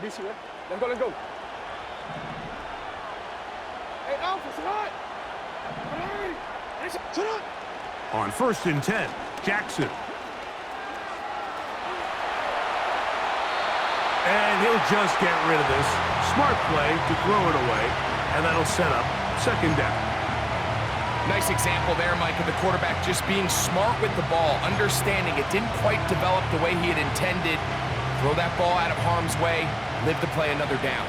Let's go. Hey, Alpha, sit on. On 1st and 10, Jackson. And he'll just get rid of this. Smart play to throw it away, and that'll set up 2nd down. Nice example there, Mike, of the quarterback just being smart with the ball, understanding it didn't quite develop the way he had intended. Throw that ball out of harm's way, live to play another down.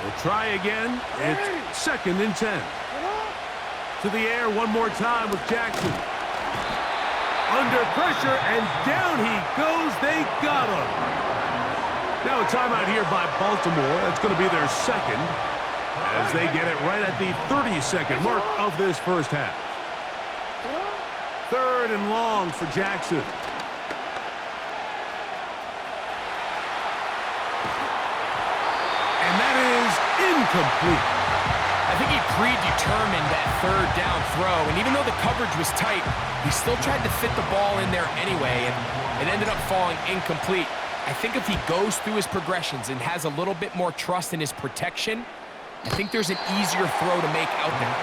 We'll try again. It's 2nd and 10. To the air one more time with Jackson. Under pressure, and down he goes. They got him. Now a timeout here by Baltimore. That's going to be their 2nd, as they get it right at the 30-second mark of this first half. 3rd and long for Jackson. And that is incomplete. I think he predetermined that 3rd down throw, and even though the coverage was tight, he still tried to fit the ball in there anyway, and it ended up falling incomplete. I think if he goes through his progressions and has a little bit more trust in his protection, I think there's an easier throw to make out there.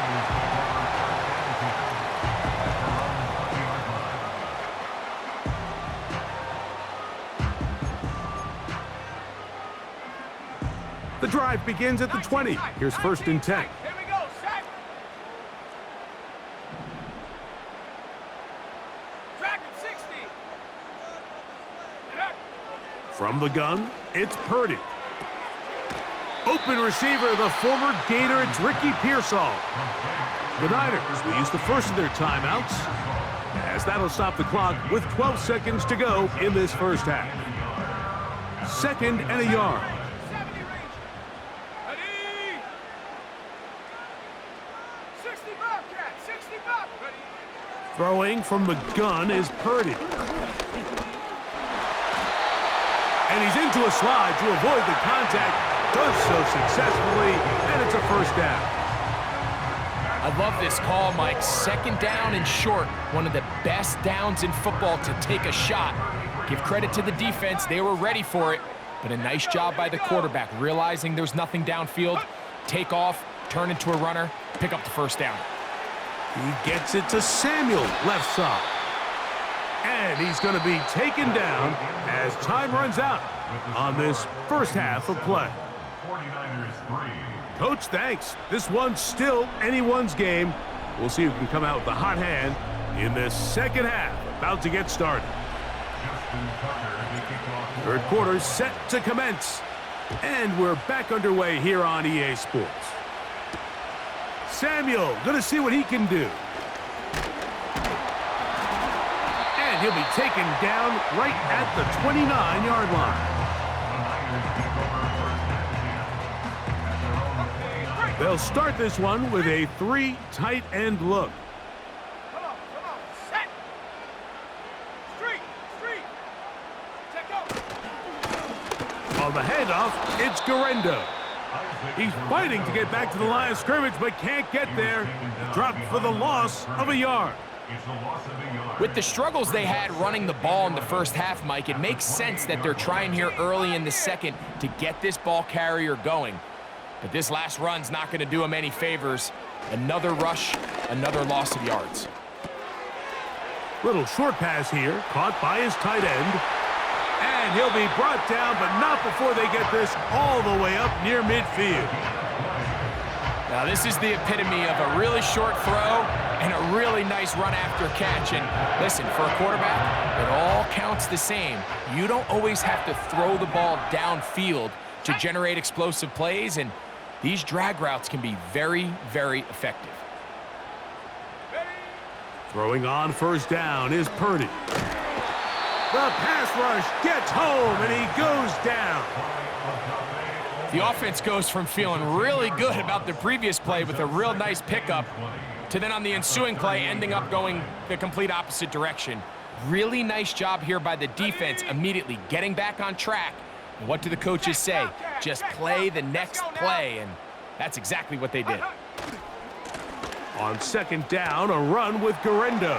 The drive begins at the 20. Here's 1st and 10. Here we go, set. Track at 60. From the gun, it's Purdy. Open receiver, the former Gator, it's Ricky Pearsall. The Niners will use the first of their timeouts, as that'll stop the clock with 12 seconds to go in this first half. 2nd and a yard. Throwing from the gun is Purdy. And he's into a slide to avoid the contact. Does so successfully, and it's a 1st down. I love this call, Mike. 2nd down and short. One of the best downs in football to take a shot. Give credit to the defense. They were ready for it. But a nice job by the quarterback, realizing there's nothing downfield. Take off, turn into a runner, pick up the 1st down. He gets it to Samuel, left side. And he's going to be taken down as time runs out on this first half of play. Coach, thanks. This one's still anyone's game. We'll see who can come out with the hot hand in this 2nd half, about to get started. 3rd quarter set to commence. And we're back underway here on EA Sports. Samuel, gonna see what he can do. And he'll be taken down right at the 29-yard line. They'll start this one with a 3 tight end look. Come on, set. Street. Check out. On the handoff, it's Garendo. He's fighting to get back to the line of scrimmage, but can't get there. Dropped for the loss of a yard. With the struggles they had running the ball in the first half, Mike, it makes sense that they're trying here early in the 2nd to get this ball carrier going. But this last run's not going to do him any favors. Another rush, another loss of yards. Little short pass here, caught by his tight end. And he'll be brought down, but not before they get this all the way up near midfield. Now this is the epitome of a really short throw and a really nice run after catch. And listen, for a quarterback, it all counts the same. You don't always have to throw the ball downfield to generate explosive plays, and these drag routes can be very, very effective. Throwing on 1st down is Purdy. The pass rush gets home, and he goes down. The offense goes from feeling really good about the previous play with a real nice pickup to then on the ensuing play ending up going the complete opposite direction. Really nice job here by the defense immediately getting back on track. And what do the coaches say? Just play the next play, and that's exactly what they did. On 2nd down, a run with Garendo.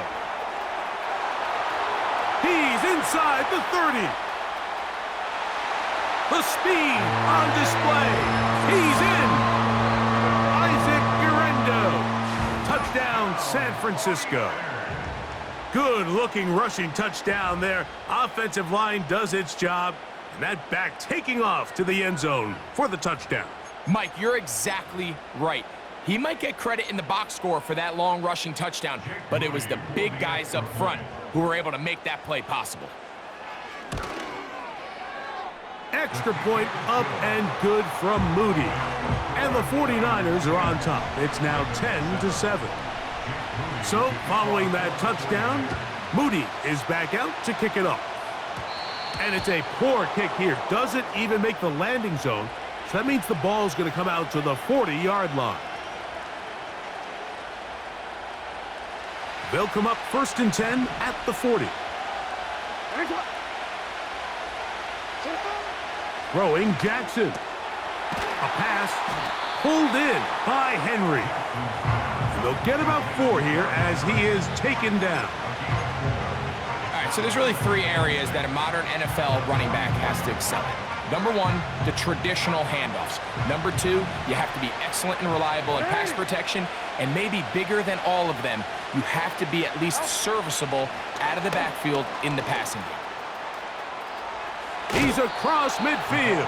He's inside the 30. The speed on display. He's in. Isaac Guerrero. Touchdown, San Francisco. Good-looking rushing touchdown there. Offensive line does its job. And that back taking off to the end zone for the touchdown. Mike, you're exactly right. He might get credit in the box score for that long rushing touchdown, but it was the big guys up front who were able to make that play possible. Extra point up and good from Moody. And the 49ers are on top. It's now 10-7. So, following that touchdown, Moody is back out to kick it off. And it's a poor kick here. Doesn't even make the landing zone. So that means the ball's going to come out to the 40-yard line. They'll come up 1st and 10 at the 40. Throwing Jackson. A pass pulled in by Henry. And they'll get about 4 here as he is taken down. All right, so there's really 3 areas that a modern NFL running back has to excel in. Number 1, the traditional handoffs. Number 2, you have to be excellent and reliable in pass protection. And maybe bigger than all of them, you have to be at least serviceable out of the backfield in the passing game. He's across midfield.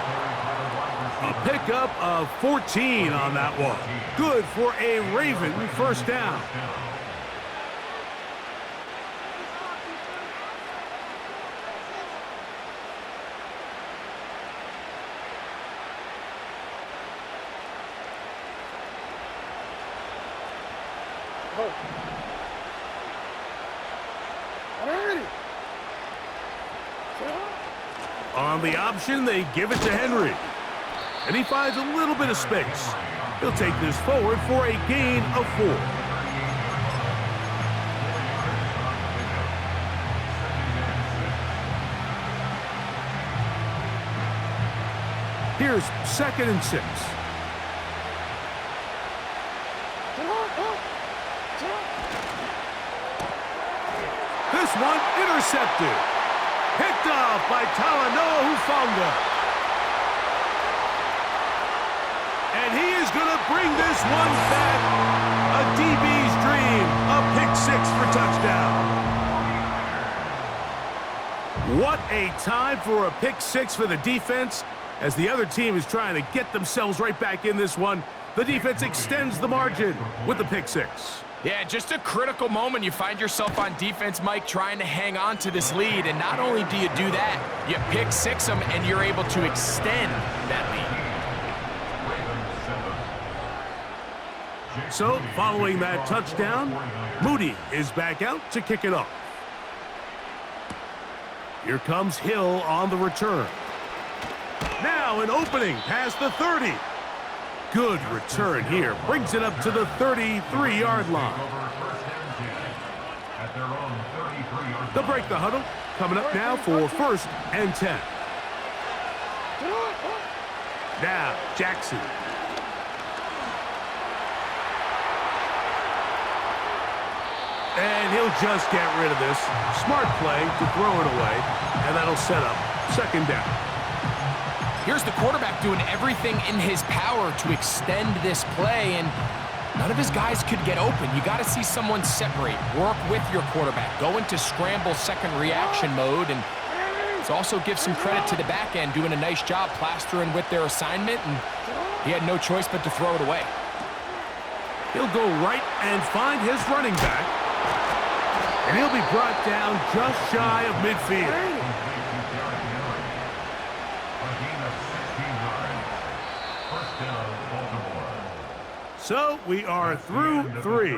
A pickup of 14 on that one. Good for a Raven first down. On the option, they give it to Henry. And he finds a little bit of space. He'll take this forward for a gain of 4. Here's 2nd and 6. This one intercepted. Picked off by Talanoa Hufanga. And he is going to bring this one back. A DB's dream. A pick 6 for touchdown. What a time for a pick 6 for the defense. As the other team is trying to get themselves right back in this one, the defense extends the margin with the pick 6. Yeah, just a critical moment. You find yourself on defense, Mike, trying to hang on to this lead. And not only do you do that, you pick 6 them, and you're able to extend that lead. So, following that touchdown, Moody is back out to kick it off. Here comes Hill on the return. Now an opening past the 30. Good return here. Brings it up to the 33-yard line. They'll break the huddle. Coming up now for 1st and 10. Now, Jackson. And he'll just get rid of this. Smart play to throw it away. And that'll set up 2nd down. Here's the quarterback doing everything in his power to extend this play, and none of his guys could get open. You got to see someone separate, work with your quarterback, go into scramble second reaction mode, and to also give some credit to the back end, doing a nice job plastering with their assignment, and he had no choice but to throw it away. He'll go right and find his running back, and he'll be brought down just shy of midfield. So we are through 3.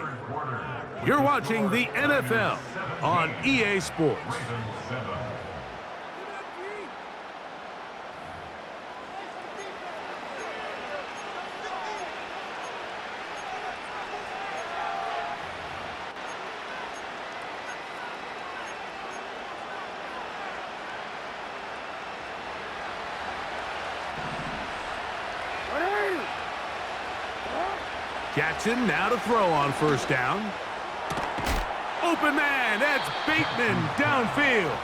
You're watching the NFL on EA Sports. Jackson now to throw on 1st down. Open man, that's Bateman downfield.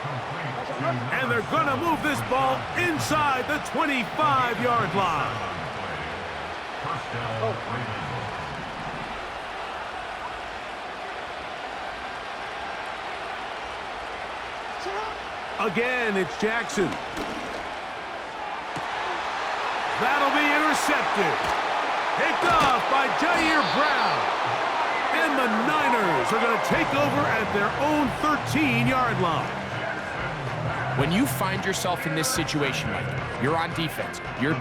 And they're going to move this ball inside the 25-yard line. Again, it's Jackson. That'll be intercepted. Picked off by Jair Brown. And the Niners are going to take over at their own 13-yard line. When you find yourself in this situation, Mike, you're on defense. You're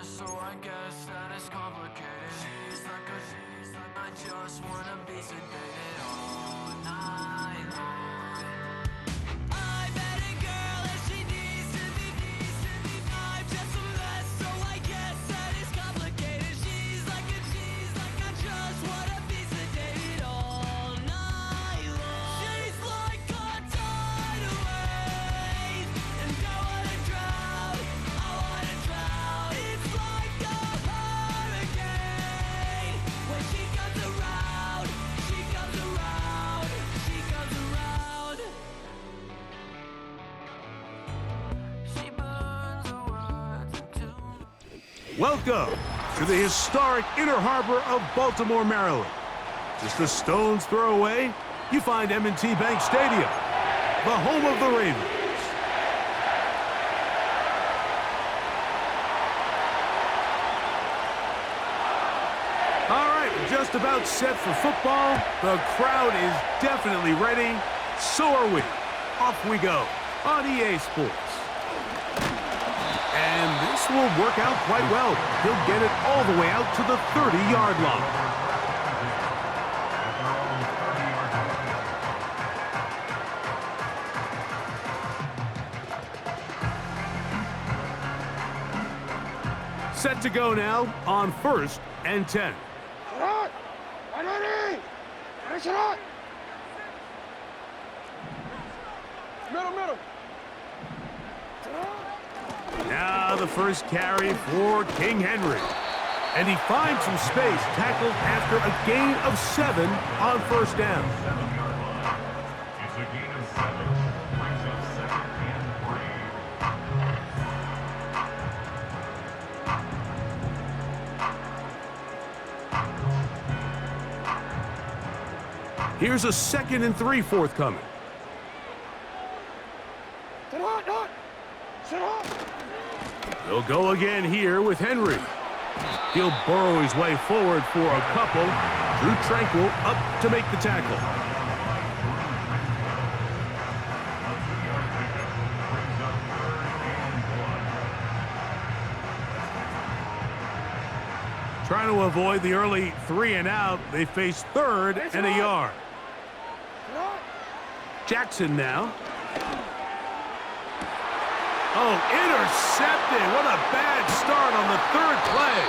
so I guess that it's complicated. She's like I just wanna be sedated all night long. I met a girl and she needs to be. I'm just a mess, so I guess that it's complicated. She's like I just wanna be sedated all night long. She's like a tidal wave, and I wanna drown. It's like a hurricane. When she comes around, she comes around, she comes around. She burns her words into. Welcome to the historic Inner Harbor of Baltimore, Maryland. Just a stone's throw away, you find M&T Bank Stadium, the home of the Ravens. All right, we're just about set for football. The crowd is definitely ready. So are we. Off we go on EA Sports. And this will work out quite well. He'll get it all the way out to the 30-yard line. Set to go now on 1st and 10. Middle. Now the first carry for King Henry. And he finds some space, tackled after a gain of 7 on 1st down. It's a gain of 7. Brings up 2nd and 3. Here's a 2nd and 3 forthcoming. He'll go again here with Henry. He'll burrow his way forward for a couple. Drew Tranquil up to make the tackle. Trying to avoid the early 3 and out, they face 3rd and a yard. Jackson now. Oh, intercepted. What a bad start on the 3rd play.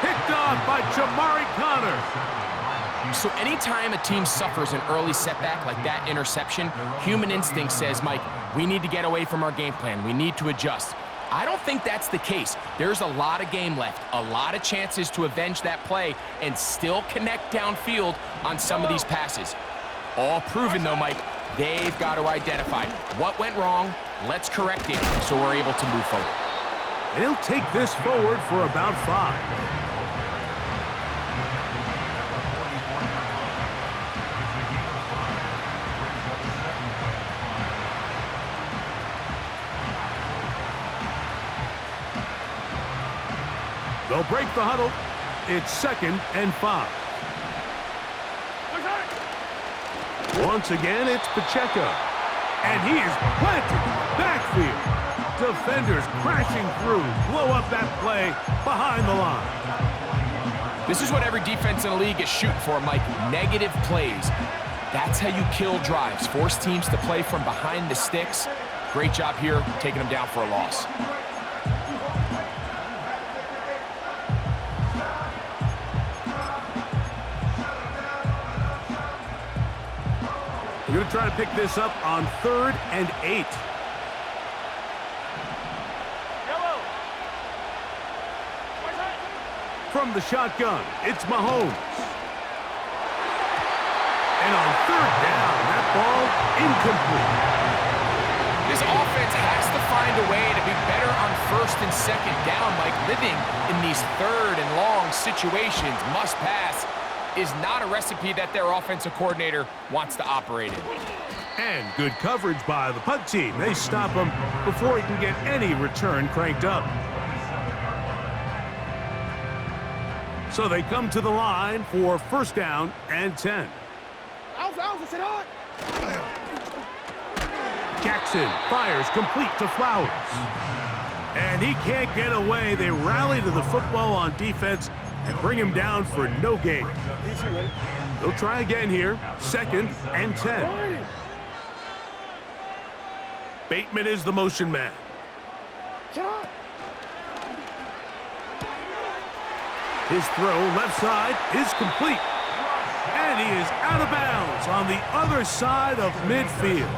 Picked off by Jamari Connor. So anytime a team suffers an early setback like that interception, human instinct says, Mike, we need to get away from our game plan. We need to adjust. I don't think that's the case. There's a lot of game left, a lot of chances to avenge that play and still connect downfield on some of these passes. All proven, though, Mike, they've got to identify what went wrong. Let's correct it so we're able to move forward. They'll take this forward for about 5. They'll break the huddle. It's 2nd and 5. Once again, it's Pacheco. And he is planted in the backfield. Defenders crashing through, blow up that play behind the line. This is what every defense in the league is shooting for, Mike. Negative plays. That's how you kill drives. Force teams to play from behind the sticks. Great job here, taking them down for a loss. We're going to try to pick this up on 3rd and 8. From the shotgun, it's Mahomes. And on 3rd down, that ball incomplete. This offense has to find a way to be better on 1st and 2nd down, like living in these 3rd and long situations. Must pass is not a recipe that their offensive coordinator wants to operate in. And good coverage by the punt team. They stop him before he can get any return cranked up. So they come to the line for 1st down and 10. Jackson fires complete to Flowers. And he can't get away. They rally to the football on defense and bring him down for no gain. They'll try again here. 2nd and 10. Bateman is the motion man. His throw left side is complete. And he is out of bounds on the other side of midfield.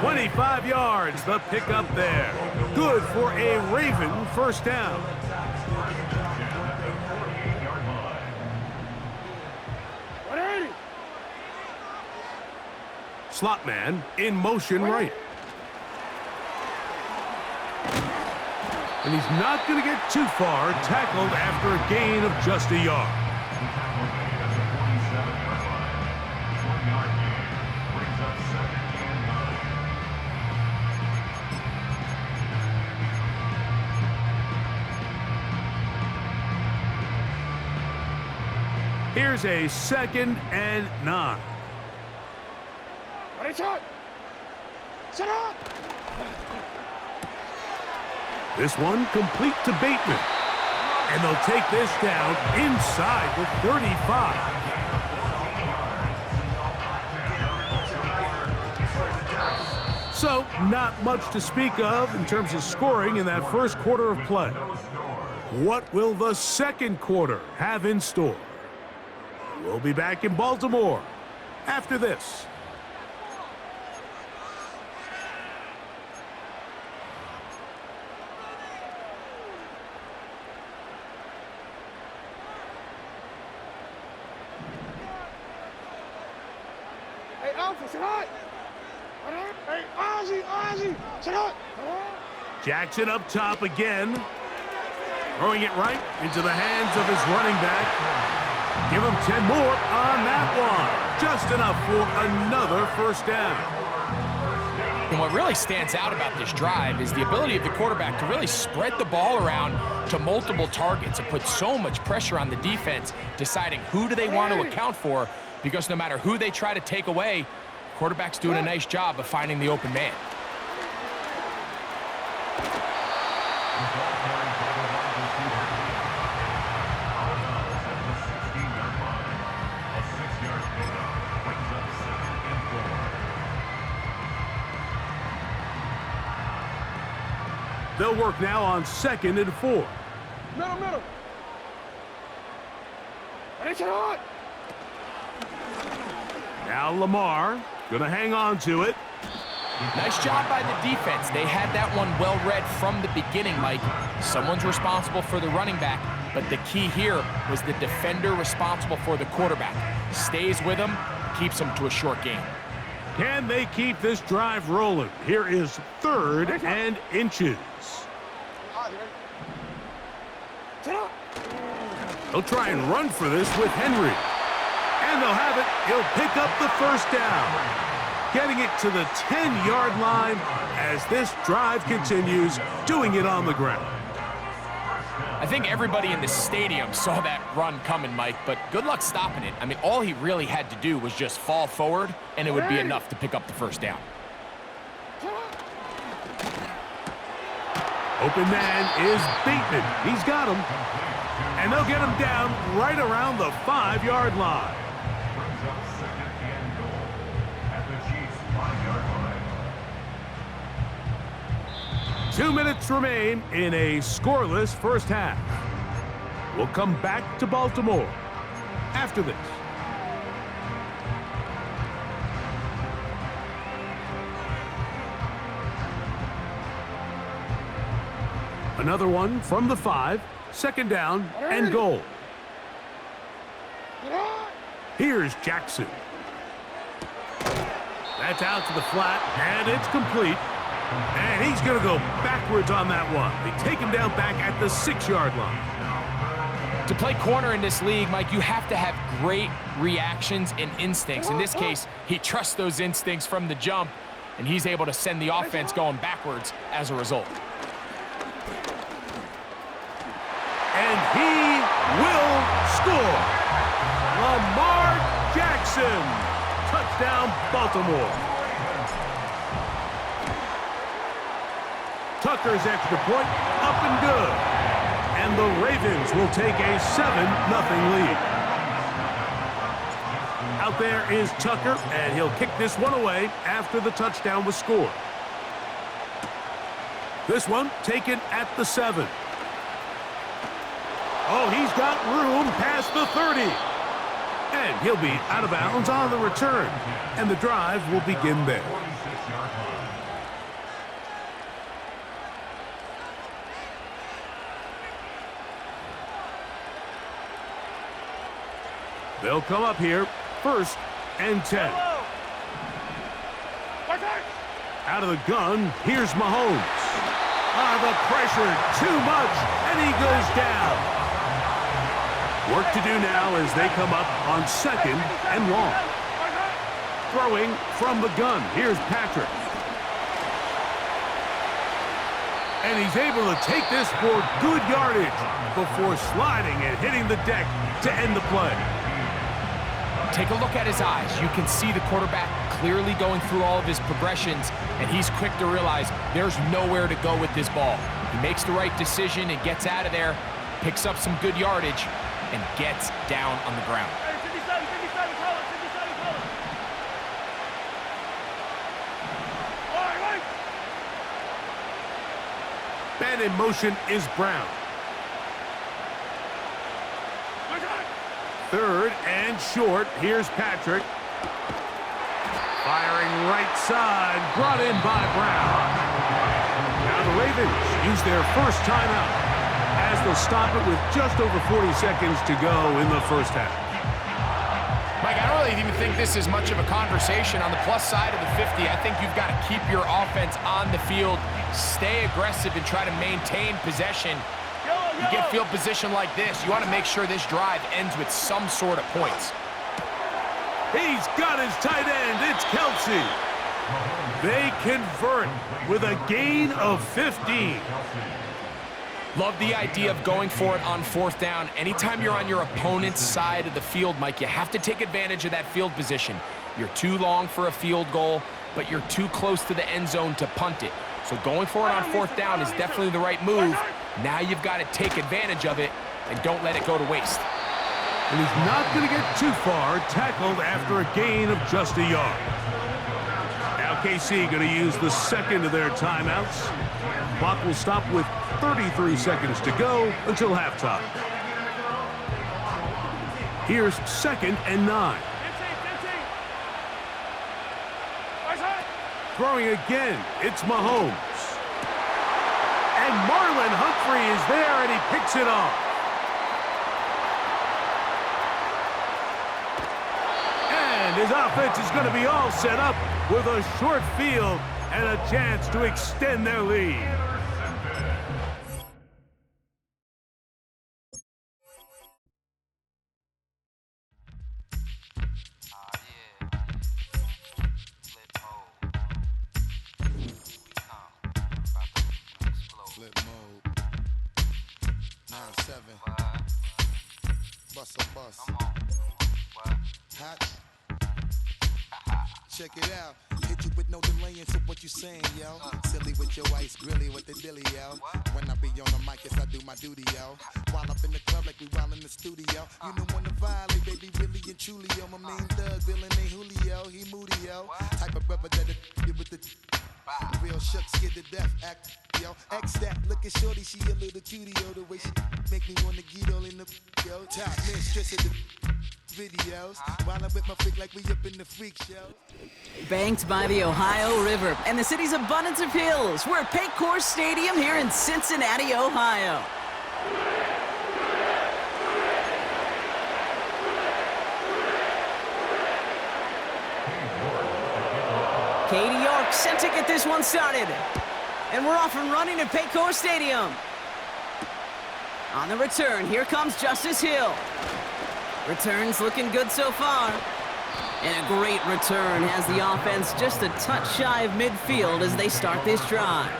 25 yards, the pickup there. Good for a Raven 1st down. Slot man in motion right. And he's not going to get too far, tackled after a gain of just a yard. Here's a 2nd and 9. This one complete to Bateman. And they'll take this down inside the 35. So, not much to speak of in terms of scoring in that 1st quarter of play. What will the 2nd quarter have in store? We'll be back in Baltimore after this. Jackson up top again. Throwing it right into the hands of his running back. Give him 10 more on that one. Just enough for another 1st down. And what really stands out about this drive is the ability of the quarterback to really spread the ball around to multiple targets and put so much pressure on the defense, deciding who do they want to account for, because no matter who they try to take away, quarterback's doing a nice job of finding the open man. They'll work now on 2nd and 4. Middle. Now Lamar gonna hang on to it. Nice job by the defense. They had that one well read from the beginning, Mike. Someone's responsible for the running back, but the key here was the defender responsible for the quarterback. Stays with him, keeps him to a short gain. Can they keep this drive rolling? Here is 3rd and inches. They'll try and run for this with Henry. And they'll have it. He'll pick up the 1st down. Getting it to the 10-yard line as this drive continues, doing it on the ground. I think everybody in the stadium saw that run coming, Mike, but good luck stopping it. I mean, all he really had to do was just fall forward, and it would be enough to pick up the 1st down. Open man is Bateman. He's got him. And they'll get him down right around the 5-yard line. 2 minutes remain in a scoreless 1st half. We'll come back to Baltimore after this. Another one from the 5. Second down and goal. Here's Jackson. That's out to the flat, and it's complete. And he's going to go backwards on that one. They take him down back at the 6-yard line. To play corner in this league, Mike, you have to have great reactions and instincts. In this case, he trusts those instincts from the jump, and he's able to send the offense going backwards as a result. And he will score. Lamar Jackson. Touchdown, Baltimore. Tucker's extra point, up and good. And the Ravens will take a 7-0 lead. Out there is Tucker, and he'll kick this one away after the touchdown was scored. This one taken at the 7. Oh, he's got room past the 30. And he'll be out of bounds on the return. And the drive will begin there. They'll come up here, 1st and 10. Out of the gun, here's Mahomes. The pressure, too much, and he goes down. Work to do now as they come up on 2nd and long. Throwing from the gun, here's Patrick. And he's able to take this for good yardage before sliding and hitting the deck to end the play. Take a look at his eyes. You can see the quarterback clearly going through all of his progressions, and he's quick to realize there's nowhere to go with this ball. He makes the right decision and gets out of there, picks up some good yardage, and gets down on the ground. Man in motion is Brown. 3rd and short. Here's Patrick. Firing right side. Brought in by Brown. Now the Ravens use their first timeout as they'll stop it with just over 40 seconds to go in the first half. Mike, I don't really even think this is much of a conversation on the plus side of the 50. I think you've got to keep your offense on the field, stay aggressive, and try to maintain possession. You get field position like this, you want to make sure this drive ends with some sort of points. He's got his tight end. It's Kelsey. They convert with a gain of 15. Love the idea of going for it on 4th down. Anytime you're on your opponent's side of the field, Mike, you have to take advantage of that field position. You're too long for a field goal, but you're too close to the end zone to punt it. So going for it on 4th down is definitely the right move. Now you've got to take advantage of it and don't let it go to waste. And he's not going to get too far, tackled after a gain of just a yard. Now KC going to use the 2nd of their timeouts. Clock will stop with 33 seconds to go until halftime. Here's 2nd and 9. Throwing again, it's Mahomes. And Marlon Humphrey is there, and he picks it off. And his offense is going to be all set up with a short field and a chance to extend their lead. Flip mode. 9-7. Bust a bus. Hot. Check it out. Hit you with no delay into what you saying, yo. Silly with your ice, grilly with the dilly, yo. When I be on the mic, yes, I do my duty, yo. While up in the club like we while in the studio. You know when to violate, baby, really and truly, yo. My main thug, villain ain't Julio, he moody, yo. Type of brother that'll with the real shook, scared to death, act, yo. X that, look at shorty, she a little cutie, yo. The way she make me wanna get all in the, yo. Top mistress of the videos. While I'm with my freak like we up in the freak show. Banked by the Ohio River and the city's abundance of hills, we're at Paycor Stadium here in Cincinnati, Ohio. Katie York set to get this one started. And we're off and running at Paycor Stadium. On the return, here comes Justice Hill. Return's looking good so far. And a great return has the offense just a touch shy of midfield as they start this drive.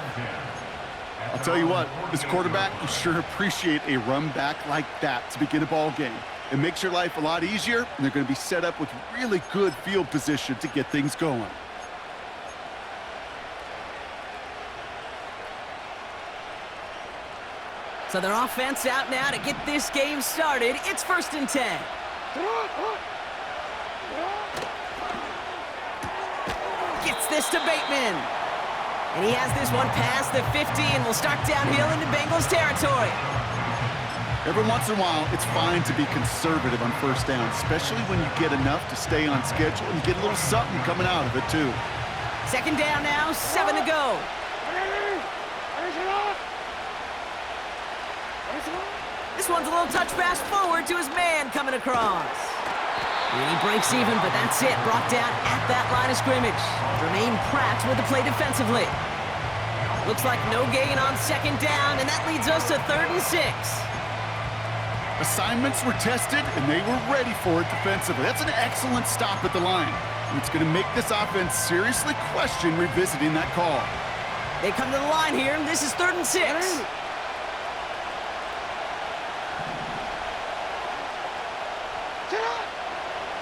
I'll tell you what, as a quarterback, you sure appreciate a run back like that to begin a ball game. It makes your life a lot easier, and they're going to be set up with really good field position to get things going. So their offense out now to get this game started. It's 1st and 10. Gets this to Bateman. And he has this one past the 50 and will start downhill into Bengals territory. Every once in a while, it's fine to be conservative on 1st down, especially when you get enough to stay on schedule and get a little something coming out of it, too. 2nd down now, 7 to go. This one's a little touch pass forward to his man coming across. And he breaks even, but that's it. Brought down at that line of scrimmage. Jermaine Pratt with the play defensively. Looks like no gain on 2nd down, and that leads us to 3rd and 6. Assignments were tested, and they were ready for it defensively. That's an excellent stop at the line. And it's going to make this offense seriously question revisiting that call. They come to the line here, and this is 3rd and 6.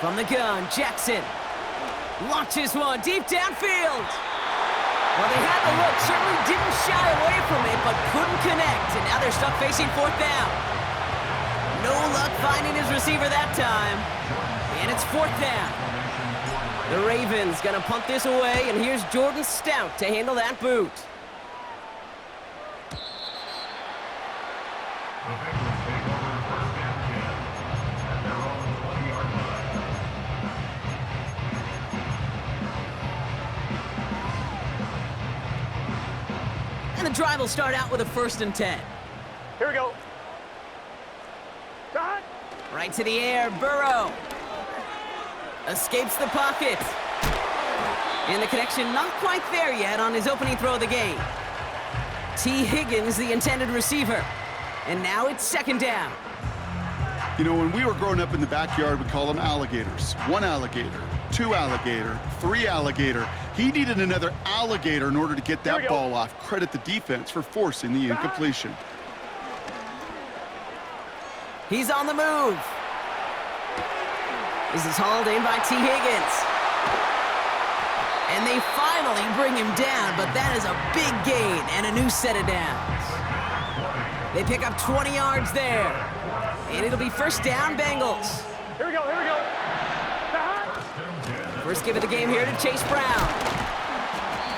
From the gun, Jackson launches one deep downfield. Well, they had the look, certainly didn't shy away from it, but couldn't connect, and now they're stuck facing 4th down. No luck finding his receiver that time, and it's 4th down. The Ravens gonna punt this away, and here's Jordan Stout to handle that boot. And the drive will start out with a 1st and 10. Here we go. Shot. Right to the air, Burrow. Escapes the pocket. And the connection not quite there yet on his opening throw of the game. T. Higgins, the intended receiver. And now it's 2nd down. You know, when we were growing up in the backyard, we call them alligators. 1 alligator, 2 alligator, 3 alligator. He needed another alligator in order to get that ball off. Credit the defense for forcing the incompletion. He's on the move. This is hauled in by T. Higgins. And they finally bring him down, but that is a big gain and a new set of downs. They pick up 20 yards there. And it'll be 1st down, Bengals. Here we go, here we go. First give of the game here to Chase Brown.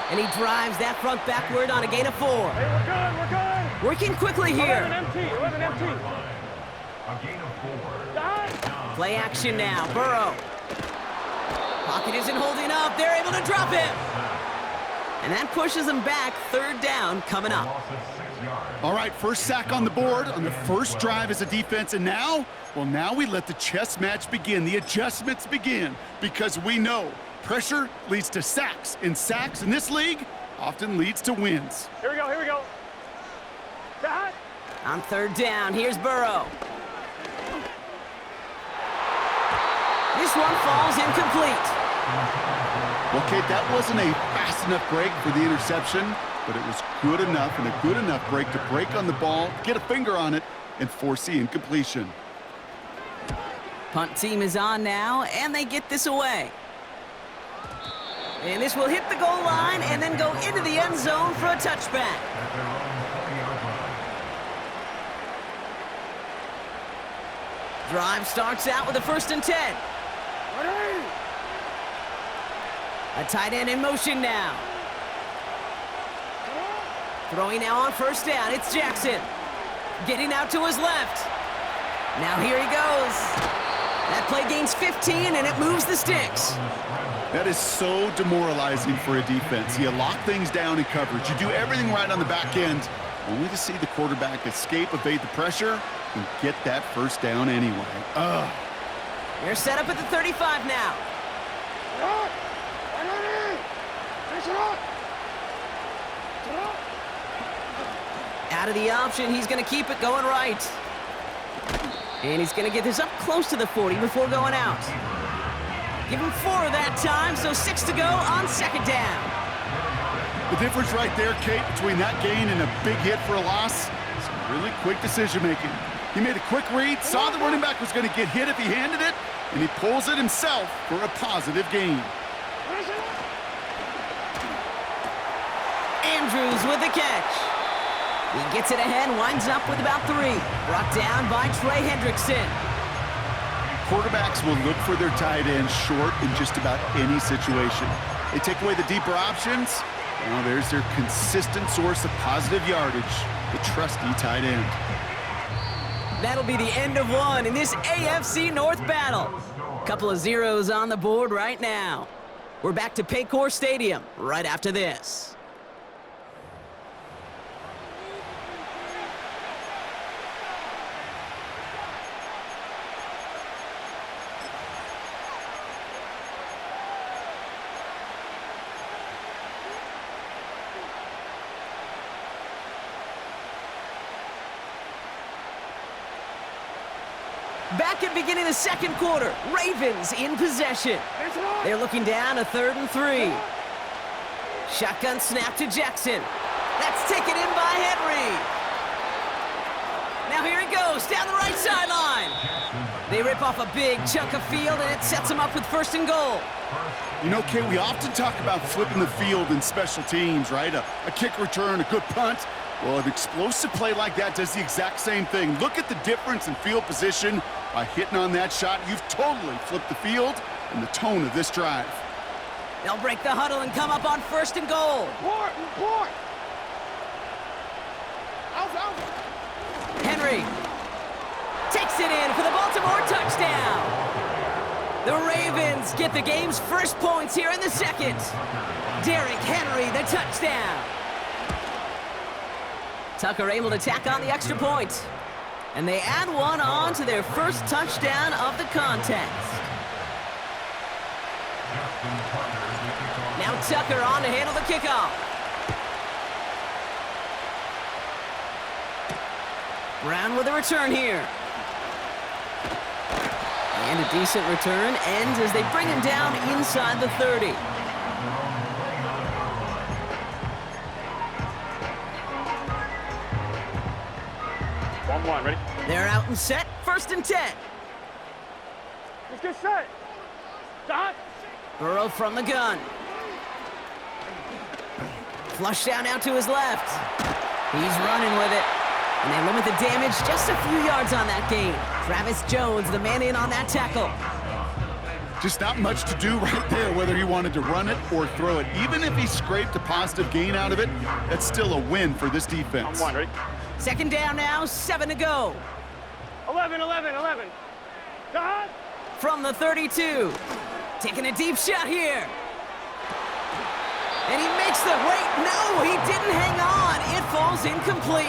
And he drives that front backward on a gain of 4. Hey, we're good, we're good. Working quickly here. 11 empty. A gain of 4. Play action now, Burrow. Pocket isn't holding up. They're able to drop him. And that pushes them back. 3rd down coming up. All right, 1st sack on the board on the 1st drive as a defense, and now, well, now we let the chess match begin, the adjustments begin, because we know pressure leads to sacks, and sacks in this league often leads to wins. Here we go, here we go. Shot. On 3rd down, here's Burrow. This one falls incomplete. Okay, that wasn't a fast enough break for the interception, but it was good enough and a good enough break to break on the ball, get a finger on it, and force the incompletion. Punt team is on now, and they get this away. And this will hit the goal line and then go into the end zone for a touchback. Drive starts out with a 1st and 10. A tight end in motion now. Throwing now on 1st down, it's Jackson. Getting out to his left. Now here he goes. That play gains 15, and it moves the sticks. That is so demoralizing for a defense. You lock things down in coverage. You do everything right on the back end, only to see the quarterback escape, evade the pressure, and get that first down anyway. Ugh. They're set up at the 35 now. Out of the option, he's going to keep it going right. And he's going to get this up close to the 40 before going out. Give him 4 that time, so 6 to go on second down. The difference right there, Kate, between that gain and a big hit for a loss is really quick decision-making. He made a quick read, saw the running back was going to get hit if he handed it, and he pulls it himself for a positive gain. Andrews with the catch. He gets it ahead, winds up with about 3. Brought down by Trey Hendrickson. Quarterbacks will look for their tight end short in just about any situation. They take away the deeper options. Now there's their consistent source of positive yardage, the trusty tight end. That'll be the end of one in this AFC North battle. Couple of zeros on the board right now. We're back to Paycor Stadium right after this. Back at beginning of the second quarter, Ravens in possession. They're looking down a 3rd and 3. Shotgun snap to Jackson. That's taken in by Henry. Now here he goes, down the right sideline. They rip off a big chunk of field, and it sets them up with 1st and goal. You know, Kate, we often talk about flipping the field in special teams, right? A kick return, a good punt. Well, an explosive play like that does the exact same thing. Look at the difference in field position. By hitting on that shot, you've totally flipped the field and the tone of this drive. They'll break the huddle and come up on 1st and goal. Henry takes it in for the Baltimore touchdown. The Ravens get the game's first points here in the second. Derrick Henry, the touchdown. Tucker able to tack on the extra point. And they add one on to their first touchdown of the contest. Now Tucker on to handle the kickoff. Brown with a return here. And a decent return ends as they bring him down inside the 30. 1-1, ready? They're out and set, 1st and 10. Let's get set. Dot. Burrow from the gun. Flush down out to his left. He's running with it. And they limit the damage just a few yards on that gain. Travis Jones, the man in on that tackle. Just not much to do right there, whether he wanted to run it or throw it. Even if he scraped a positive gain out of it, that's still a win for this defense. 1-1, ready? 2nd down now, 7 to go. 11. Dot. From the 32. Taking a deep shot here. And he makes the, wait, no, he didn't hang on. It falls incomplete.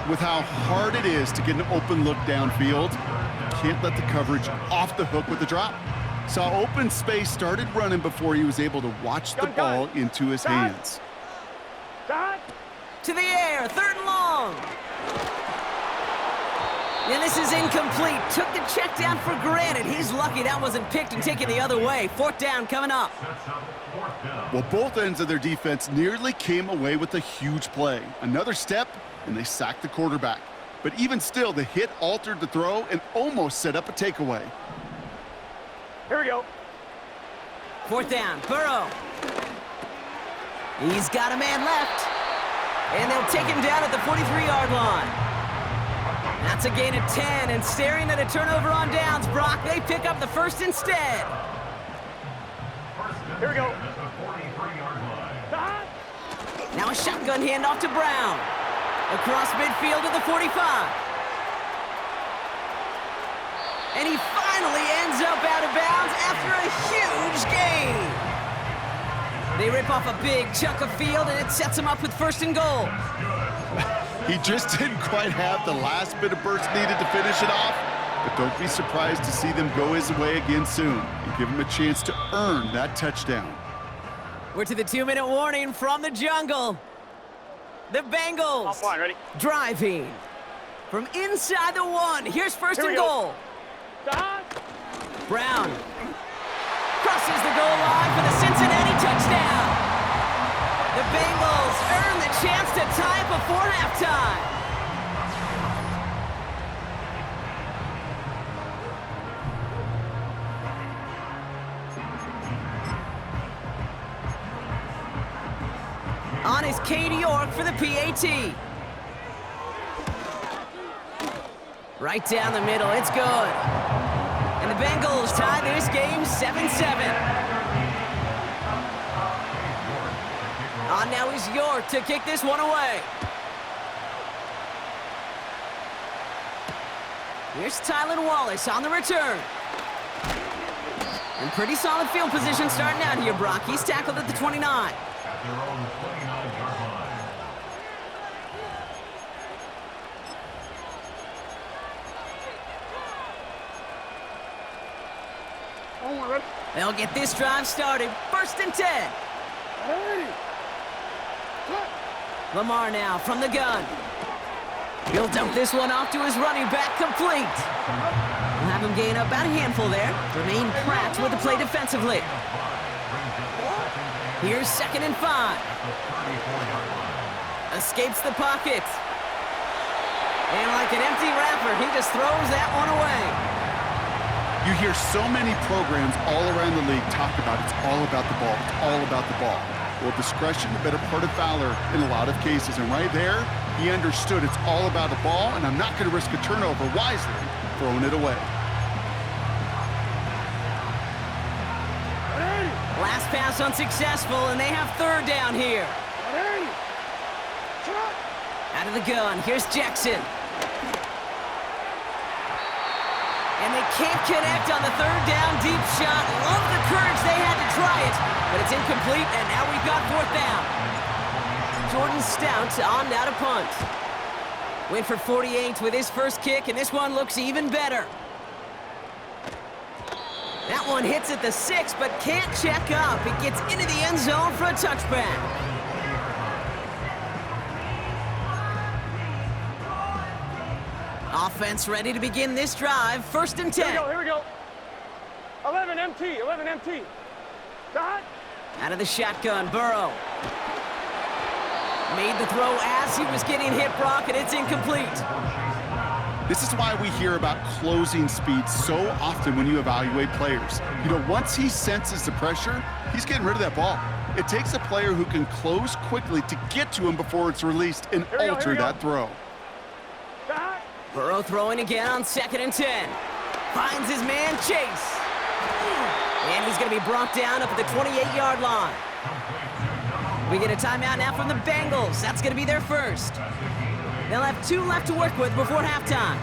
With how hard it is to get an open look downfield, can't let the coverage off the hook with the drop. Saw open space, started running before he was able to watch the ball into his hands. Dot. To the air, 3rd and long. And this is incomplete. Took the check down for granted. He's lucky that wasn't picked and taken the other way. 4th down coming up. Well, both ends of their defense nearly came away with a huge play. Another step, and they sacked the quarterback. But even still, the hit altered the throw and almost set up a takeaway. Here we go. 4th down, Burrow. He's got a man left. And they'll take him down at the 43-yard line. That's a gain of 10, and staring at a turnover on downs, Brock, they pick up the 1st instead. Here we go. Now a shotgun handoff to Brown. Across midfield to the 45. And he finally ends up out of bounds after a huge gain. They rip off a big chunk of field, and it sets him up with 1st and goal. He just didn't quite have the last bit of burst needed to finish it off, but don't be surprised to see them go his way again soon and give him a chance to earn that touchdown. We're to the 2-minute warning from the jungle. The Bengals Line, ready? driving from inside the 1. Here's 1st Here we and go. goal. Dot. Brown crosses the goal line for the Cincinnati touchdown. The Bengals earn the chance to tie it before halftime. On is Katie York for the PAT. Right down the middle, it's good. And the Bengals tie this game 7-7. On now is York to kick this one away. Here's Tylan Wallace on the return. And pretty solid field position starting out here, Brock. He's tackled at the 29. At their own 29-yard line. They'll get this drive started. 1st and 10. Hey. Lamar now from the gun. He'll dump this one off to his running back, complete. We'll have him gain up about a handful there. Jermaine Pratt with the play defensively. Here's 2nd and 5. Escapes the pocket. And like an empty wrapper, he just throws that one away. You hear so many programs all around the league talk about it's all about the ball, it's all about the ball. Well, discretion, the better part of valor in a lot of cases. And right there, he understood it's all about the ball, and I'm not going to risk a turnover, wisely throwing it away. Last pass unsuccessful, and they have 3rd down here. Out of the gun, here's Jackson. And they can't connect on the 3rd down deep shot. Love the courage they had to try it, but it's incomplete, and now we've got 4th down. Jordan Stout on now to punt. Went for 48 with his first kick, and this one looks even better. That one hits at the 6, but can't check up. It gets into the end zone for a touchback. Offense ready to begin this drive. 1st and 10. Here we go. 11 MT, 11 MT. Dot. Out of the shotgun, Burrow. Made the throw as he was getting hit, Brock, and it's incomplete. This is why we hear about closing speed so often when you evaluate players. You know, once he senses the pressure, he's getting rid of that ball. It takes a player who can close quickly to get to him before it's released and alter that throw. Dot. Burrow throwing again on 2nd and 10. Finds his man, Chase. And he's going to be brought down up at the 28-yard line. We get a timeout now from the Bengals. That's going to be their first. They'll have 2 left to work with before halftime.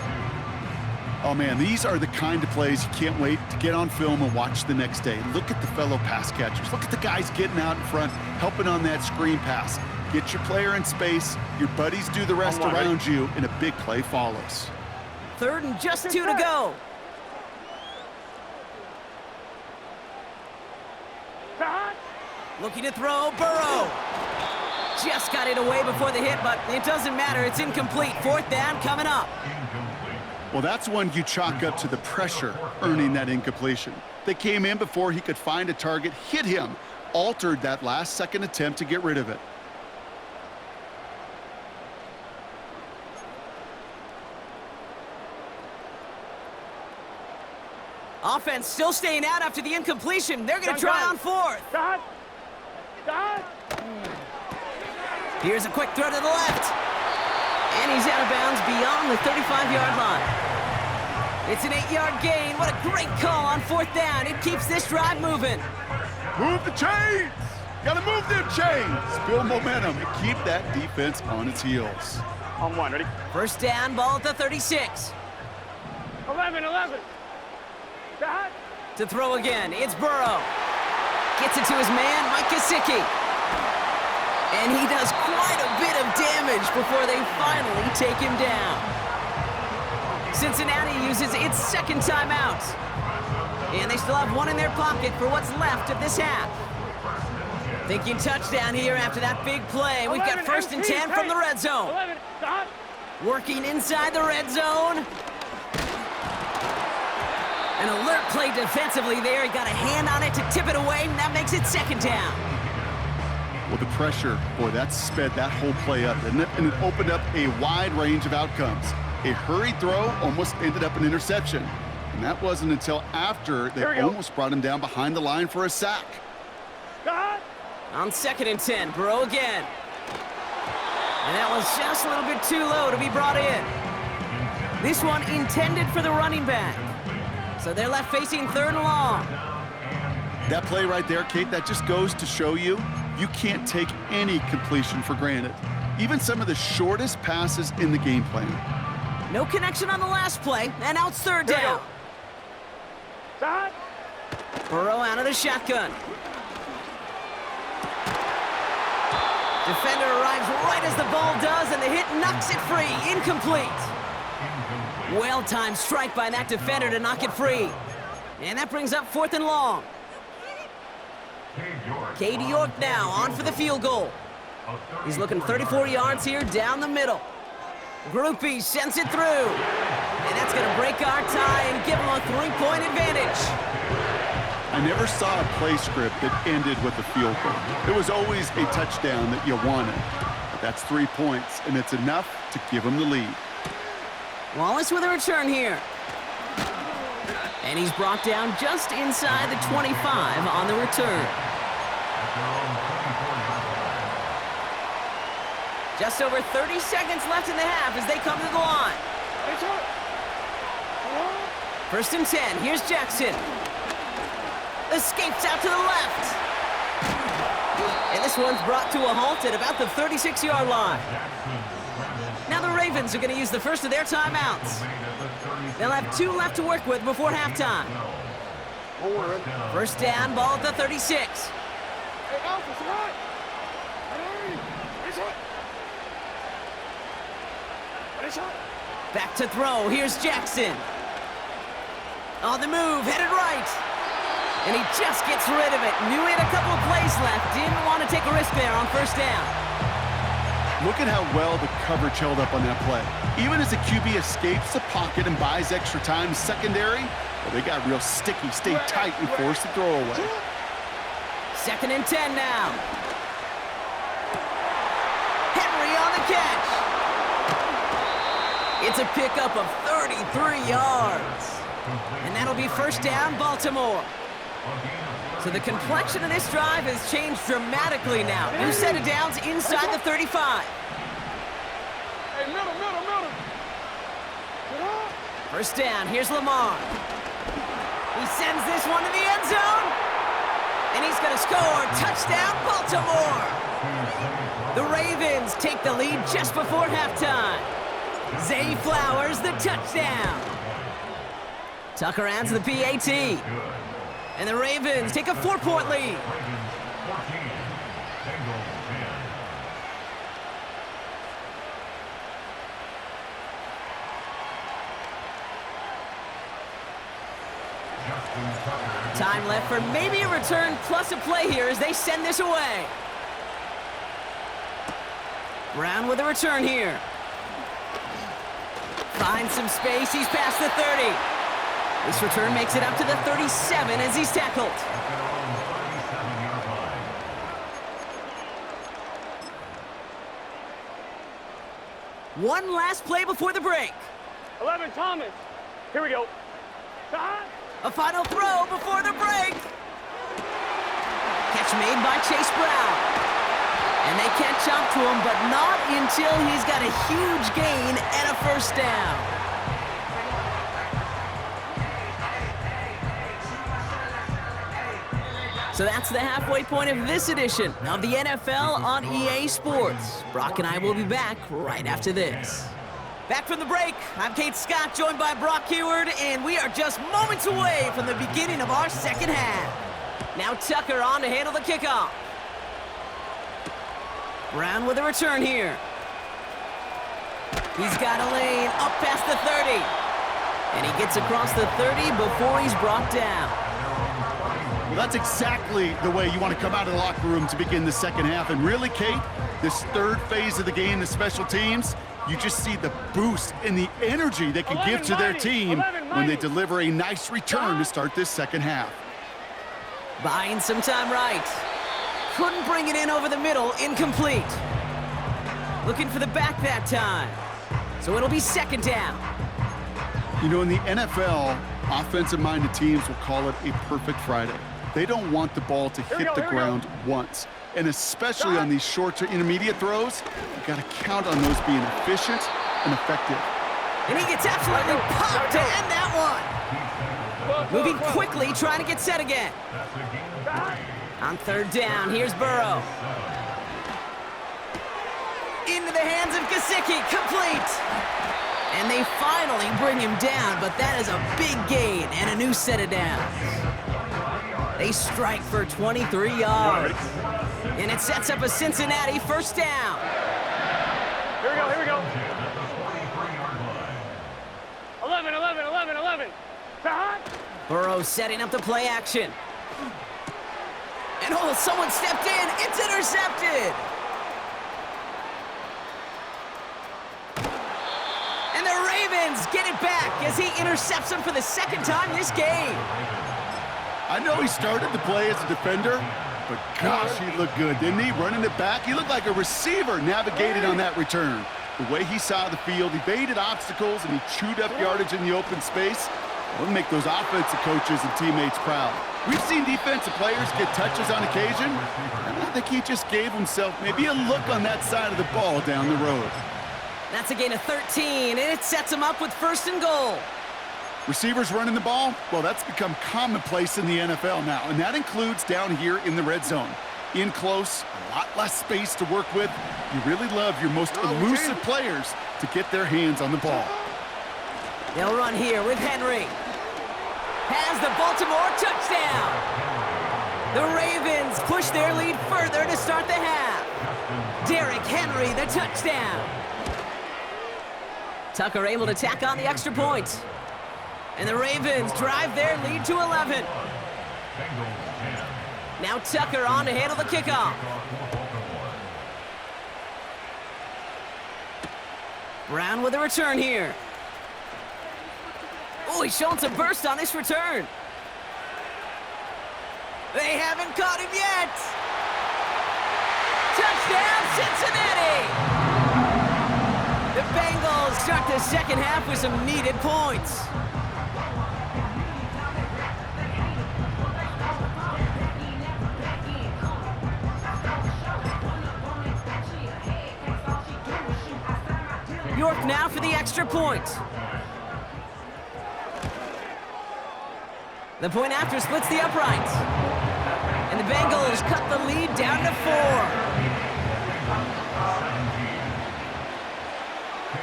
Oh, man, these are the kind of plays you can't wait to get on film and watch the next day. Look at the fellow pass catchers. Look at the guys getting out in front, helping on that screen pass. Get your player in space, your buddies do the rest around you, and a big play follows. 3rd and just 2 to go. Dot. Looking to throw, Burrow. Just got it away before the hit, but it doesn't matter. It's incomplete. 4th down coming up. Well, that's one you chalk up to the pressure earning that incompletion. They came in before he could find a target, hit him, altered that last-second attempt to get rid of it. Offense still staying out after the incompletion. They're going to try on 4th. Dot. Dot. Here's a quick throw to the left. And he's out of bounds beyond the 35-yard line. It's an 8-yard gain. What a great call on 4th down. It keeps this drive moving. Move the chains! Gotta move them chains! Build momentum and keep that defense on its heels. On 1, ready? 1st down, ball at the 36. 11, 11. Got. To throw again, it's Burrow. Gets it to his man, Mike Gesicki. And he does quite a bit of damage before they finally take him down. Cincinnati uses its second timeout. And they still have one in their pocket for what's left of this half. Thinking touchdown here after that big play. We've got 1st and 10 from the red zone. 11. Got. Working inside the red zone. An alert play defensively there. He got a hand on it to tip it away, and that makes it 2nd down. Well, the pressure, boy, that sped that whole play up, didn't it? And it opened up a wide range of outcomes. A hurried throw almost ended up an interception. And that wasn't until after they almost brought him down behind the line for a sack. Got. On 2nd and 10, Burrow again. And that was just a little bit too low to be brought in. This one intended for the running back. So they're left facing 3rd and long. That play right there, Kate, that just goes to show you can't take any completion for granted. Even some of the shortest passes in the game plan. No connection on the last play, and now it's 3rd down. Got. Burrow out of the shotgun. Defender arrives right as the ball does, and the hit knocks it free. Incomplete. Well-timed strike by that defender to knock it free. And that brings up 4th and long. Cade York now on for the field goal. He's looking 34 yards here down the middle. Groupie sends it through. And that's going to break our tie and give him a 3-point advantage. I never saw a play script that ended with a field goal. It was always a touchdown that you wanted. But that's 3 points, and it's enough to give them the lead. Wallace with a return here. And he's brought down just inside the 25 on the return. Just over 30 seconds left in the half as they come to the line. 1st and 10, here's Jackson. Escapes out to the left. And this one's brought to a halt at about the 36-yard line. Now the Ravens are going to use the first of their timeouts. They'll have 2 left to work with before halftime. 1st down, ball at the 36. Back to throw, here's Jackson. On the move, headed right. And he just gets rid of it. Knew he had a couple of plays left. Didn't want to take a risk there on 1st down. Look at how well the coverage held up on that play. Even as the QB escapes the pocket and buys extra time secondary, well, they got real sticky, stayed tight, and forced the throw away. 2nd and 10 now. Henry on the catch. It's a pickup of 33 yards. And that'll be 1st down, Baltimore. So the complexion of this drive has changed dramatically now. New set of downs inside the 35. Hey, middle. 1st down, here's Lamar. He sends this one to the end zone. And he's going to score. Touchdown, Baltimore. The Ravens take the lead just before halftime. Zay Flowers, the touchdown. Tucker adds the PAT. And the Ravens take a 4-point lead. Time left for maybe a return plus a play here as they send this away. Brown with a return here. Finds some space, he's past the 30. This return makes it up to the 37 as he's tackled. One last play before the break. 11, Thomas. Here we go. A final throw before the break. Catch made by Chase Brown. And they catch up to him, but not until he's got a huge gain and a 1st down. So that's the halfway point of this edition of the NFL on EA Sports. Brock and I will be back right after this. Back from the break, I'm Kate Scott, joined by Brock Heward, and we are just moments away from the beginning of our second half. Now Tucker on to handle the kickoff. Brown with a return here. He's got a lane up past the 30. And he gets across the 30 before he's brought down. Well, that's exactly the way you want to come out of the locker room to begin the second half. And really, Kate, this third phase of the game, the special teams, you just see the boost and the energy they can give to their team when they deliver a nice return to start this second half. Buying some time right. Couldn't bring it in over the middle, incomplete. Looking for the back that time. So it'll be second down. You know, in the NFL, offensive-minded teams will call it a perfect Friday. They don't want the ball to hit the ground once. And especially on these short to intermediate throws, you've got to count on those being efficient and effective. And he gets absolutely popped to end that one. Moving quickly, trying to get set again. On third down, here's Burrow. Into the hands of Gesicki, complete. And they finally bring him down, but that is a big gain and a new set of downs. They strike for 23 yards. And it sets up a Cincinnati first down. Here we go, here we go. 11, 11, 11, 11. Burrow setting up the play action. And oh, someone stepped in. It's intercepted. And the Ravens get it back as he intercepts him for the second time this game. I know he started the play as a defender, but gosh, he looked good, didn't he? Running it back, he looked like a receiver navigating on that return. The way he saw the field, he evaded obstacles, and he chewed up yardage in the open space. It'll make those offensive coaches and teammates proud. We've seen defensive players get touches on occasion, and I think he just gave himself maybe a look on that side of the ball down the road. That's a gain of 13, and it sets him up with first and goal. Receivers running the ball, well, that's become commonplace in the NFL now, and that includes down here in the red zone. In close, a lot less space to work with. You really love your most elusive players to get their hands on the ball. They'll run here with Henry. Has the Baltimore touchdown. The Ravens push their lead further to start the half. Derrick Henry, the touchdown. Tucker able to tack on the extra point. And the Ravens drive their lead to 11. Now Tucker on to handle the kickoff. Brown with a return here. Oh, he's showing some burst on this return. They haven't caught him yet. Touchdown, Cincinnati! The Bengals start the second half with some needed points. York now for the extra point. The point after splits the uprights. And the Bengals cut the lead down to 4.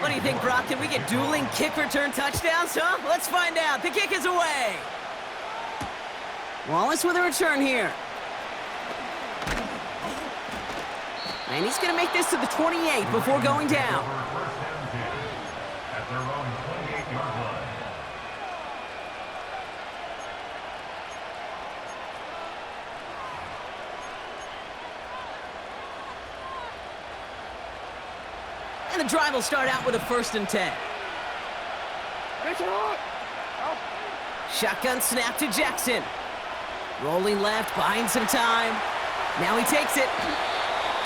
What do you think, Brock? Can we get dueling kick return touchdowns, huh? Let's find out. The kick is away. Wallace with a return here. And he's going to make this to the 28 before going down. At their own 28-yard line. And the drive will start out with a 1st and 10. Shotgun snap to Jackson. Rolling left, buying some time. Now he takes it.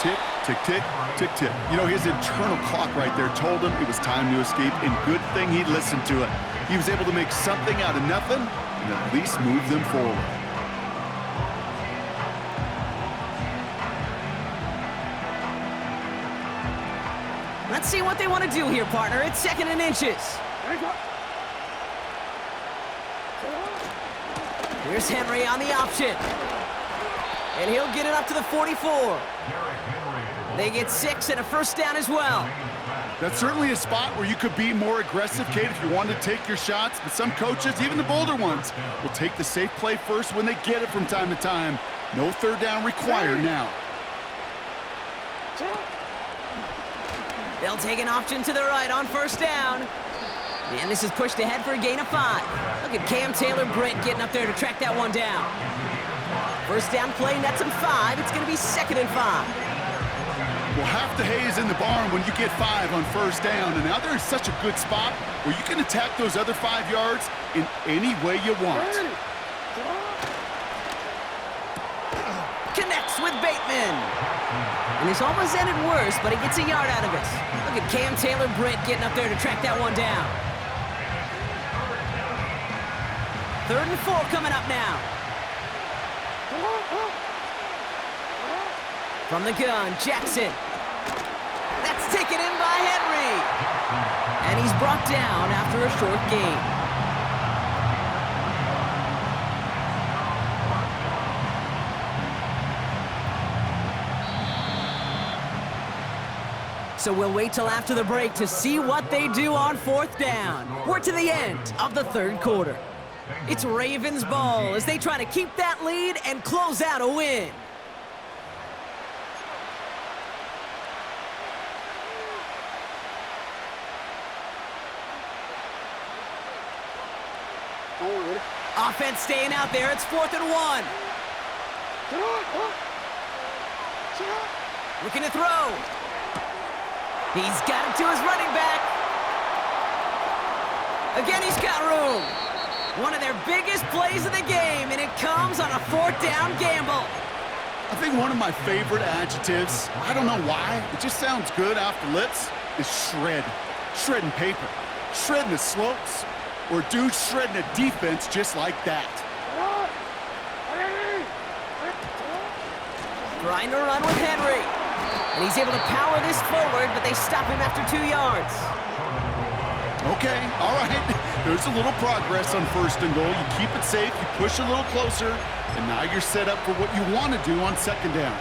Tick, tick, tick, tick, tick. You know, his internal clock right there told him it was time to escape, and good thing he listened to it. He was able to make something out of nothing and at least move them forward. Let's see what they want to do here, partner. It's 2nd and inches. Here's Henry on the option. And he'll get it up to the 44. They get 6 and a first down as well. That's certainly a spot where you could be more aggressive, Kate, if you wanted to take your shots. But some coaches, even the bolder ones, will take the safe play first when they get it from time to time. No third down required now. They'll take an option to the right on first down. And this is pushed ahead for a gain of 5. Look at Cam Taylor-Britt getting up there to track that one down. First down play, nets him 5. It's going to be 2nd and 5. Well, half the hay is in the barn when you get 5 on first down, and now there's such a good spot where you can attack those other 5 yards in any way you want. Connects with Bateman. And this almost ended worse, but he gets a yard out of it. Look at Cam Taylor-Britt getting up there to track that one down. 3rd and 4 coming up now. From the gun, Jackson. That's taken in by Henry. And he's brought down after a short gain. So we'll wait till after the break to see what they do on 4th down. We're to the end of the 3rd quarter. It's Ravens ball as they try to keep that lead and close out a win. Offense staying out there. It's 4th and 1. Looking to throw. He's got it to his running back. Again, he's got room. One of their biggest plays of the game, and it comes on a 4th down gamble. I think one of my favorite adjectives, I don't know why, it just sounds good off the lips, is shred. Shredding paper. Shredding the slopes. Or dude shredding a defense just like that. Trying to run with Henry. And he's able to power this forward, but they stop him after 2 yards. Okay, all right. There's a little progress on 1st and goal. You keep it safe, you push a little closer, and now you're set up for what you want to do on 2nd down.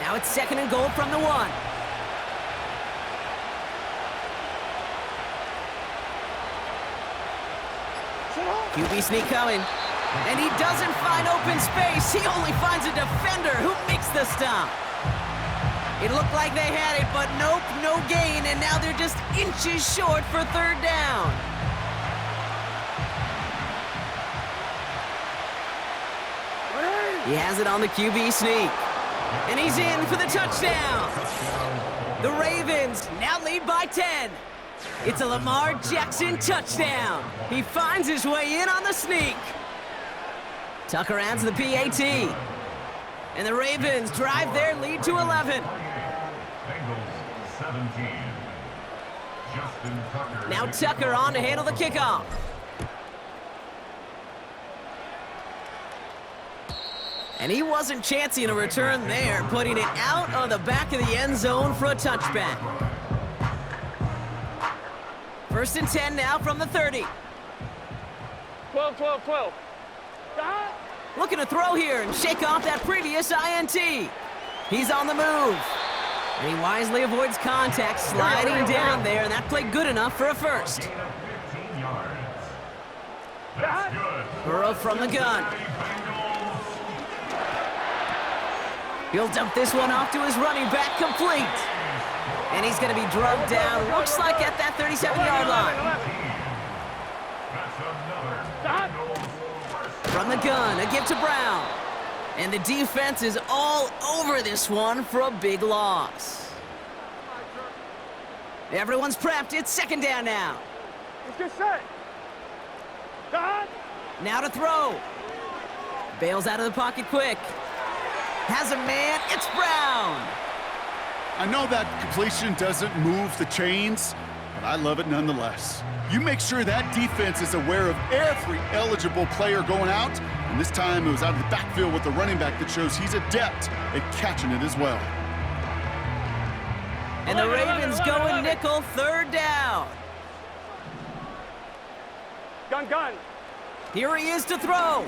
Now it's 2nd and goal from the 1. QB sneak coming. And he doesn't find open space. He only finds a defender who makes the stop. It looked like they had it, but nope, no gain, and now they're just inches short for 3rd down. He has it on the QB sneak. And he's in for the touchdown. The Ravens now lead by 10. It's a Lamar Jackson touchdown. He finds his way in on the sneak. Tucker adds the PAT. And the Ravens drive their lead to 11. Bengals 17. Justin Tucker. Now Tucker on to handle the kickoff. And he wasn't chancing a return there, putting it out of the back of the end zone for a touchback. 1st and 10 now from the 30. 12, 12, 12. Looking to throw here and shake off that previous INT. He's on the move. And he wisely avoids contact, sliding down there, and that played good enough for a first. 15 yards. That's good. Burrow from the gun. He'll dump this one off to his running back, complete. And he's going to be drugged down, looks like at that 37-yard line. That's another Bengals. From the gun, a give to Brown. And the defense is all over this one for a big loss. Everyone's prepped. It's 2nd down now. Let's get set. God. Now to throw. Bails out of the pocket quick. Has a man. It's Brown. I know that completion doesn't move the chains, but I love it nonetheless. You make sure that defense is aware of every eligible player going out, and this time it was out of the backfield with the running back that shows he's adept at catching it as well. And the Ravens going nickel, 3rd down. Gun. Here he is to throw.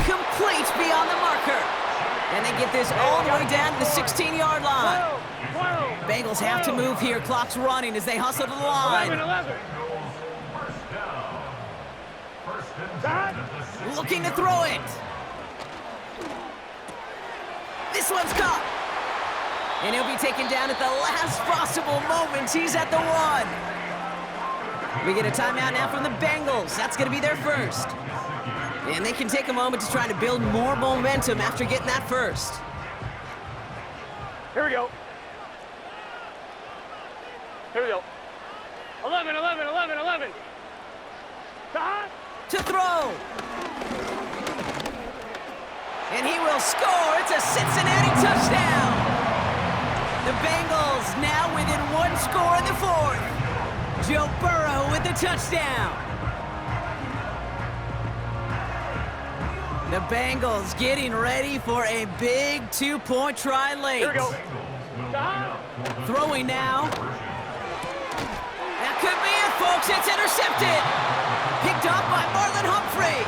Complete beyond the marker. And they get this all the way down to the 16-yard line. 12, Bengals have to move here. Clock's running as they hustle to the 11, line. 11. Looking to throw it. This one's caught. And he'll be taken down at the last possible moment. He's at the 1. We get a timeout now from the Bengals. That's going to be their first. And they can take a moment to try to build more momentum after getting that first. Here we go. Here we go. 11, 11, 11, 11. To throw. And he will score. It's a Cincinnati touchdown. The Bengals now within 1 score in the 4th. Joe Burrow with the touchdown. The Bengals getting ready for a big 2-point try late. Here we go. Throwing now. That could be it, folks. It's intercepted. Picked up by Marlon Humphrey.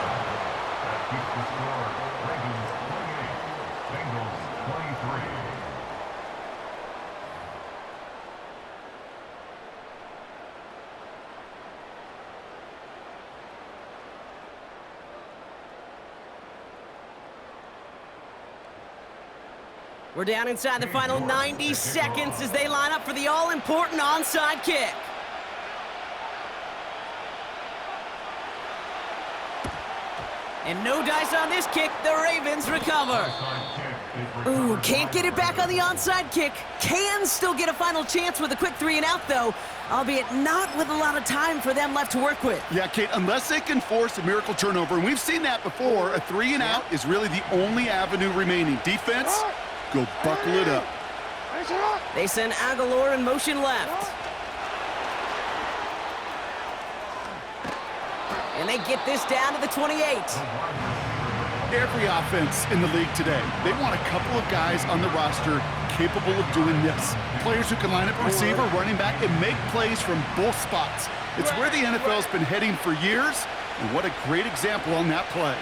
We're down inside the final 90 seconds as they line up for the all-important onside kick. And no dice on this kick. The Ravens recover. Ooh, can't get it back on the onside kick. Can still get a final chance with a quick 3-and-out, though, albeit not with a lot of time for them left to work with. Yeah, Kate, unless they can force a miracle turnover, and we've seen that before, a 3-and-out is really the only avenue remaining. Defense, go buckle it up. They send Aguilar in motion left. And they get this down to the 28. Every offense in the league today, they want a couple of guys on the roster capable of doing this. Players who can line up a receiver, running back, and make plays from both spots. It's where the NFL's been heading for years, and what a great example on that play.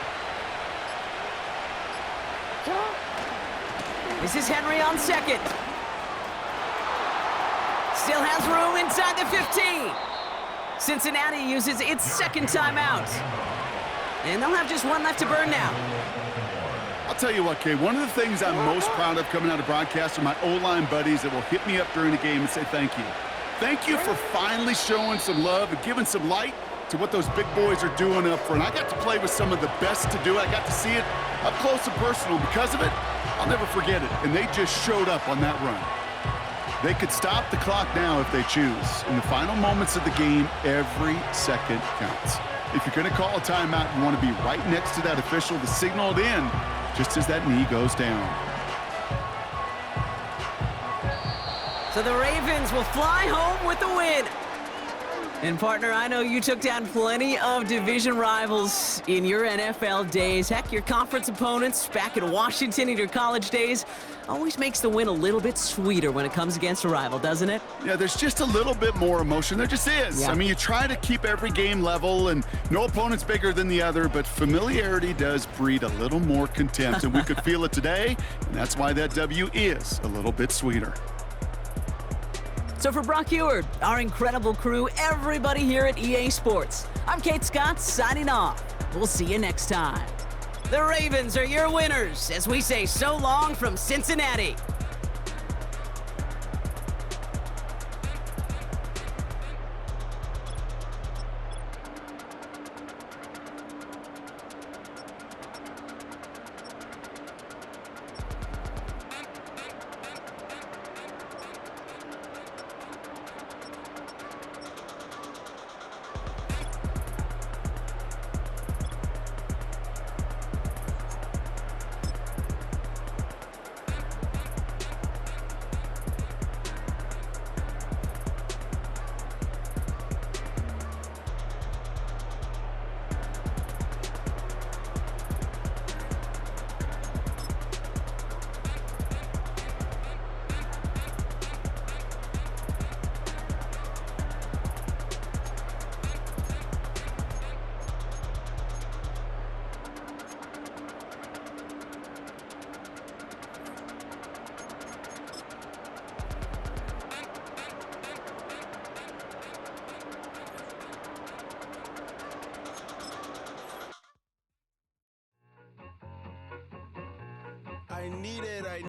This is Henry on second. Still has room inside the 15. Cincinnati uses its second timeout. And they'll have just one left to burn now. I'll tell you what, Kay, one of the things I'm most proud of coming out of broadcast are my O-line buddies that will hit me up during the game and say thank you. Thank you for finally showing some love and giving some light to what those big boys are doing up front. I got to play with some of the best to do it. I got to see it up close and personal. Because of it, I'll never forget it. And they just showed up on that run. They could stop the clock now if they choose. In the final moments of the game, every second counts. If you're going to call a timeout, you want to be right next to that official to signal it in just as that knee goes down. So the Ravens will fly home with the win. And partner, I know you took down plenty of division rivals in your NFL days. Heck, your conference opponents back in Washington in your college days always makes the win a little bit sweeter when it comes against a rival, doesn't it? Yeah, there's just a little bit more emotion. There just is. Yeah. I mean, you try to keep every game level, and no opponent's bigger than the other, but familiarity does breed a little more contempt, and we could feel it today, and that's why that W is a little bit sweeter. So for Brock Eward, our incredible crew, everybody here at EA Sports, I'm Kate Scott signing off. We'll see you next time. The Ravens are your winners as we say so long from Cincinnati. I need it.